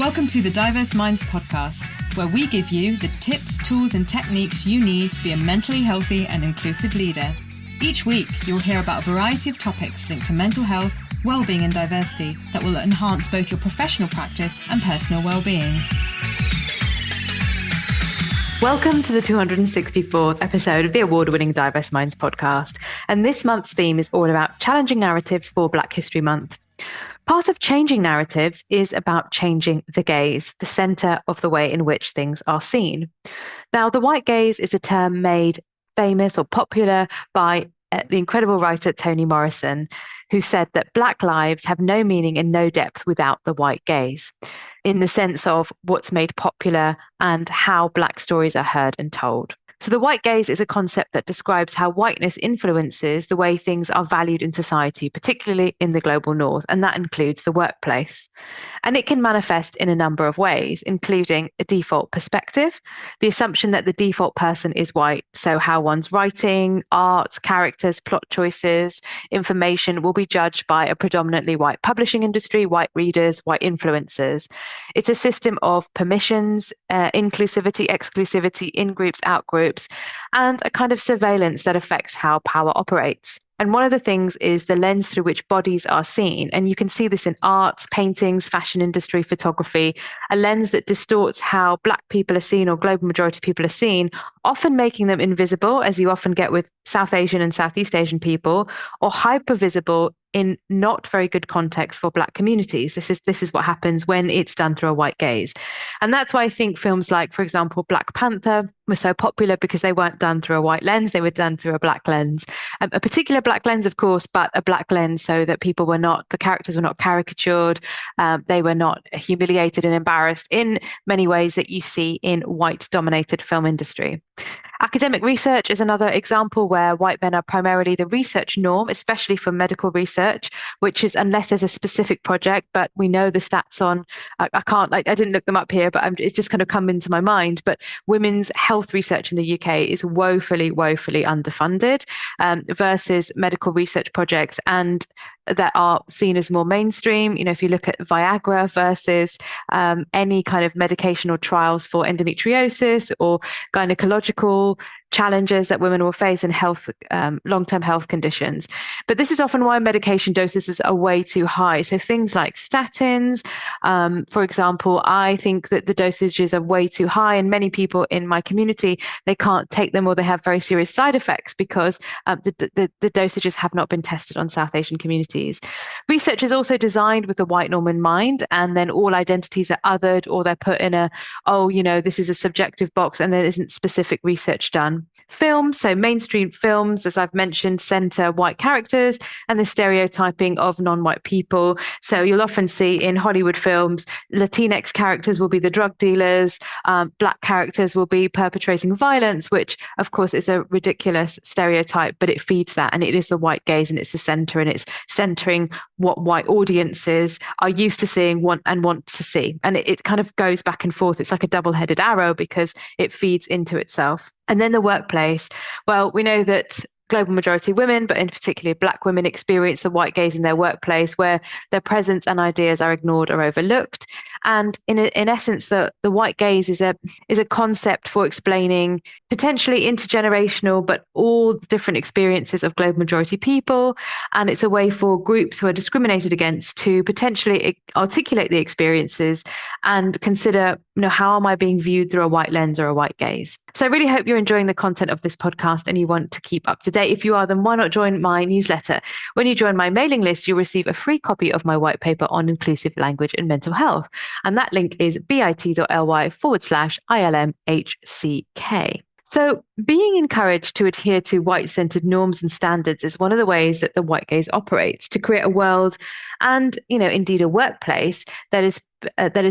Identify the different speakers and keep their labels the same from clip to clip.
Speaker 1: Welcome to the Diverse Minds podcast, where we give you the tips, tools, and techniques you need to be a mentally healthy and inclusive leader. Each week, you'll hear about a variety of topics linked to mental health, well-being, and diversity that will enhance both your professional practice and personal well-being. Welcome to the 264th episode of the award-winning Diverse Minds podcast. And this month's theme is all about challenging narratives for Black History Month. Part of changing narratives is about changing the gaze, the center of the way in which things are seen. Now, the white gaze is a term made famous or popular by the incredible writer Toni Morrison, who said that Black lives have no meaning and no depth without the white gaze, in the sense of what's made popular and how Black stories are heard and told. So the white gaze is a concept that describes how whiteness influences the way things are valued in society, particularly in the global north, and that includes the workplace. And it can manifest in a number of ways, including a default perspective, the assumption that the default person is white, so how one's writing, art, characters, plot choices, information will be judged by a predominantly white publishing industry, white readers, white influencers. It's a system of permissions, inclusivity, exclusivity, in-groups, out-groups, and a kind of surveillance that affects how power operates. And one of the things is the lens through which bodies are seen. And you can see this in arts, paintings, fashion industry, photography, a lens that distorts how Black people are seen or global majority people are seen, often making them invisible, as you often get with South Asian and Southeast Asian people, or hyper visible in not very good context for Black communities. This is what happens when it's done through a white gaze. And that's why I think films like, for example, Black Panther were so popular, because they weren't done through a white lens, they were done through a Black lens. A particular Black lens, of course, but a Black lens so that the characters were not caricatured, they were not humiliated and embarrassed in many ways that you see in white-dominated film industry. Academic research is another example where white men are primarily the research norm, especially for medical research, which is, unless there's a specific project, but we know the stats on, I didn't look them up here, but it's just kind of come into my mind. But women's health research in the UK is woefully underfunded versus medical research projects and that are seen as more mainstream. You know, if you look at Viagra versus any kind of medication or trials for endometriosis or gynecological challenges that women will face in health, long-term health conditions. But this is often why medication doses are way too high. So things like statins, for example, I think that the dosages are way too high, and many people in my community, they can't take them or they have very serious side effects because the dosages have not been tested on South Asian communities. Research is also designed with the white norm in mind, and then all identities are othered, or they're put in this is a subjective box, and there isn't specific research done. Films, so mainstream films, as I've mentioned, center white characters and the stereotyping of non-white people. So you'll often see in Hollywood films, Latinx characters will be the drug dealers, Black characters will be perpetrating violence, which of course is a ridiculous stereotype, but it feeds that, and it is the white gaze, and it's the center, and it's centering what white audiences are used to seeing, want to see. And it kind of goes back and forth. It's like a double-headed arrow because it feeds into itself. And then the workplace. Well, we know that global majority women, but in particular Black women, experience the white gaze in their workplace, where their presence and ideas are ignored or overlooked. And in essence, the white gaze is a concept for explaining potentially intergenerational, but all the different experiences of global majority people. And it's a way for groups who are discriminated against to potentially articulate the experiences and consider, how am I being viewed through a white lens or a white gaze? So I really hope you're enjoying the content of this podcast and you want to keep up to date. If you are, then why not join my newsletter? When you join my mailing list, you'll receive a free copy of my white paper on inclusive language and mental health. And that link is bit.ly/ILMHCK. So being encouraged to adhere to white-centered norms and standards is one of the ways that the white gaze operates to create a world and, indeed a workplace that is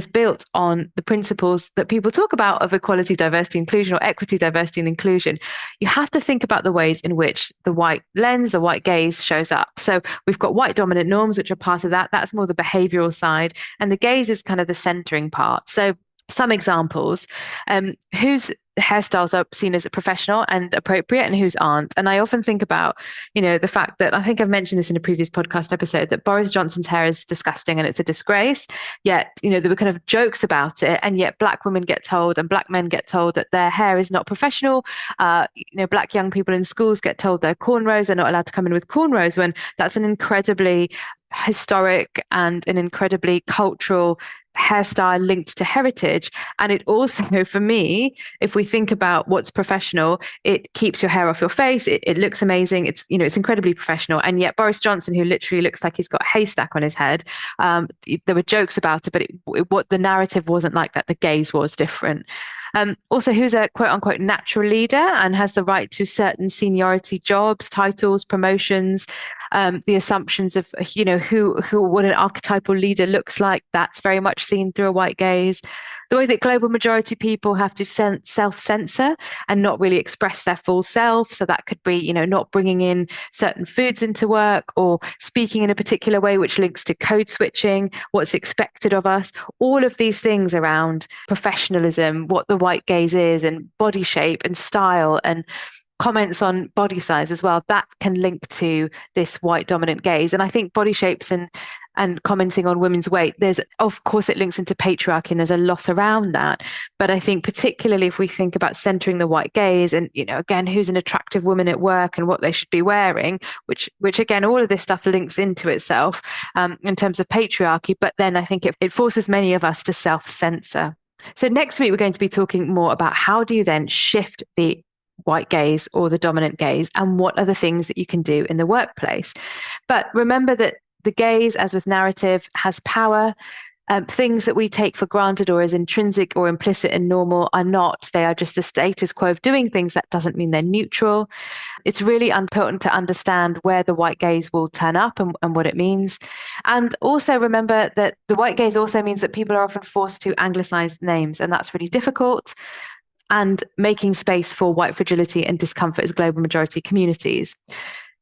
Speaker 1: built on the principles that people talk about of equality, diversity, inclusion, or equity, diversity, and inclusion. You have to think about the ways in which the white lens, the white gaze shows up. So we've got white dominant norms, which are part of that. That's more the behavioral side. And the gaze is kind of the centering part. So some examples, hairstyles are seen as professional and appropriate and whose aren't. And I often think about, the fact that, I think I've mentioned this in a previous podcast episode, that Boris Johnson's hair is disgusting and it's a disgrace. Yet, there were kind of jokes about it. And yet Black women get told and Black men get told that their hair is not professional. Black young people in schools get told their cornrows are not allowed to come in with cornrows, when that's an incredibly historic and an incredibly cultural hairstyle linked to heritage. And it also, for me, if we think about what's professional, it keeps your hair off your face. It looks amazing. It's incredibly professional. And yet Boris Johnson, who literally looks like he's got a haystack on his head, there were jokes about it, but what the narrative wasn't like that. The gaze was different. Also, who's a quote unquote natural leader and has the right to certain seniority jobs, titles, promotions, the assumptions of, what an archetypal leader looks like. That's very much seen through a white gaze. The way that global majority people have to self-censor and not really express their full self. So that could be, not bringing in certain foods into work or speaking in a particular way, which links to code switching, what's expected of us. All of these things around professionalism, what the white gaze is, and body shape and style, and comments on body size as well, that can link to this white dominant gaze. And I think body shapes and commenting on women's weight, of course it links into patriarchy, and there's a lot around that. But I think particularly if we think about centering the white gaze and, again, who's an attractive woman at work and what they should be wearing, which again, all of this stuff links into itself in terms of patriarchy. But then I think it forces many of us to self-censor. So next week, we're going to be talking more about how do you then shift the white gaze or the dominant gaze, and what are the things that you can do in the workplace. But remember that the gaze, as with narrative, has power. Things that we take for granted or as intrinsic or implicit and normal are not. They are just the status quo of doing things. That doesn't mean they're neutral. It's really important to understand where the white gaze will turn up and what it means. And also remember that the white gaze also means that people are often forced to anglicize names, and that's really difficult, and making space for white fragility and discomfort as global majority communities.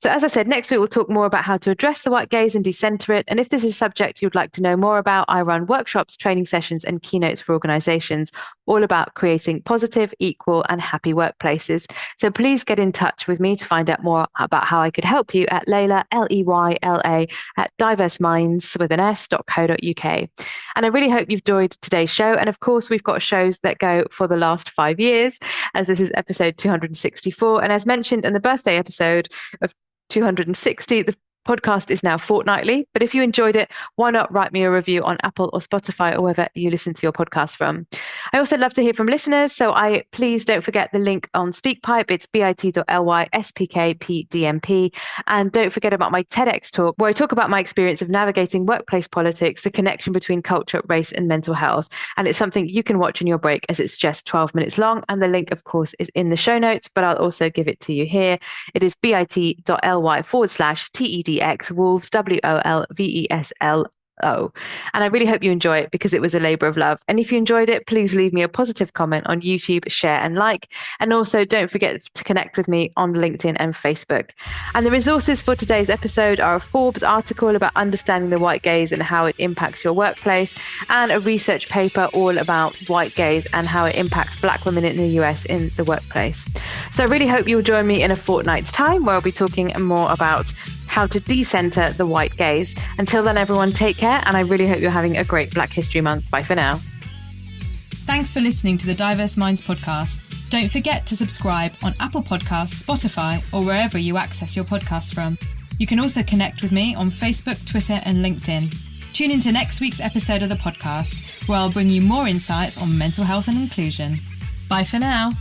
Speaker 1: So as I said, next week we'll talk more about how to address the white gaze and decenter it. And if this is a subject you'd like to know more about, I run workshops, training sessions, and keynotes for organizations all about creating positive, equal, and happy workplaces. So please get in touch with me to find out more about how I could help you at Leyla, Leyla, at diverseminds.co.uk. And I really hope you've enjoyed today's show. And of course, we've got shows that go for the last 5 years, as this is episode 264. And as mentioned in the birthday episode of 260, the podcast is now fortnightly. But if you enjoyed it, why not write me a review on Apple or Spotify or wherever you listen to your podcast from. I also love to hear from listeners, so please don't forget the link on SpeakPipe. It's bit.ly/SPKPDMP. And don't forget about my TEDx talk, where I talk about my experience of navigating workplace politics, the connection between culture, race, and mental health. And it's something you can watch in your break, as it's just 12 minutes long. And the link, of course, is in the show notes, but I'll also give it to you here. It is bit.ly/TEDx Wolves, WOLVESLO. And I really hope you enjoy it, because it was a labor of love. And if you enjoyed it, please leave me a positive comment on YouTube, share and like. And also don't forget to connect with me on LinkedIn and Facebook. And the resources for today's episode are a Forbes article about understanding the white gaze and how it impacts your workplace, and a research paper all about white gaze and how it impacts Black women in the US in the workplace. So I really hope you'll join me in a fortnight's time, where I'll be talking more about how to decenter the white gaze. Until then, everyone, take care, and I really hope you're having a great Black History Month. Bye for now.
Speaker 2: Thanks for listening to the Diverse Minds podcast. Don't forget to subscribe on Apple Podcasts, Spotify, or wherever you access your podcasts from. You can also connect with me on Facebook, Twitter, and LinkedIn. Tune into next week's episode of the podcast, where I'll bring you more insights on mental health and inclusion. Bye for now.